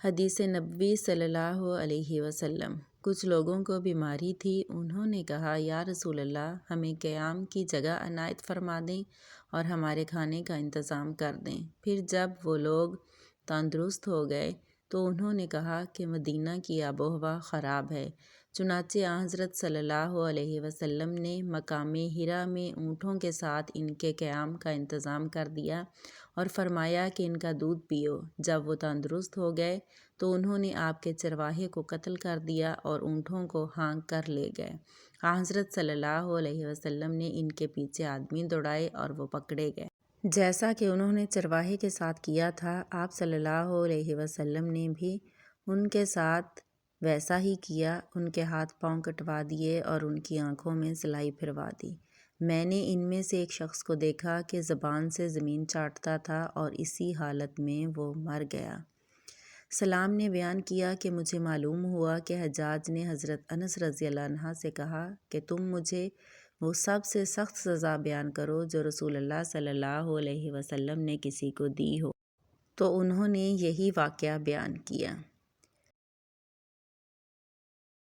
حدیث نبوی صلی اللہ علیہ وسلم۔ کچھ لوگوں کو بیماری تھی۔ انہوں نے کہا، یا رسول اللہ، ہمیں قیام کی جگہ عنایت فرما دیں اور ہمارے کھانے کا انتظام کر دیں۔ پھر جب وہ لوگ تندرست ہو گئے تو انہوں نے کہا کہ مدینہ کی آب و ہوا خراب ہے۔ چنانچہ حضرت صلی اللہ علیہ وسلم نے مقام حرا میں اونٹوں کے ساتھ ان کے قیام کا انتظام کر دیا اور فرمایا کہ ان کا دودھ پیو۔ جب وہ تندرست ہو گئے تو انہوں نے آپ کے چرواہے کو قتل کر دیا اور اونٹوں کو ہانک کر لے گئے۔ حضرت صلی اللہ علیہ وسلم نے ان کے پیچھے آدمی دوڑائے اور وہ پکڑے گئے۔ جیسا کہ انہوں نے چرواہے کے ساتھ کیا تھا، آپ صلی اللہ علیہ وسلم نے بھی ان کے ساتھ ویسا ہی کیا۔ ان کے ہاتھ پاؤں کٹوا دیے اور ان کی آنکھوں میں سلائی پھروا دی۔ میں نے ان میں سے ایک شخص کو دیکھا کہ زبان سے زمین چاٹتا تھا اور اسی حالت میں وہ مر گیا۔ سلام نے بیان کیا کہ مجھے معلوم ہوا کہ حجاج نے حضرت انس رضی اللہ عنہ سے کہا کہ تم مجھے وہ سب سے سخت سزا بیان کرو جو رسول اللہ صلی اللہ علیہ وسلم نے کسی کو دی ہو۔ تو انہوں نے یہی واقعہ بیان کیا۔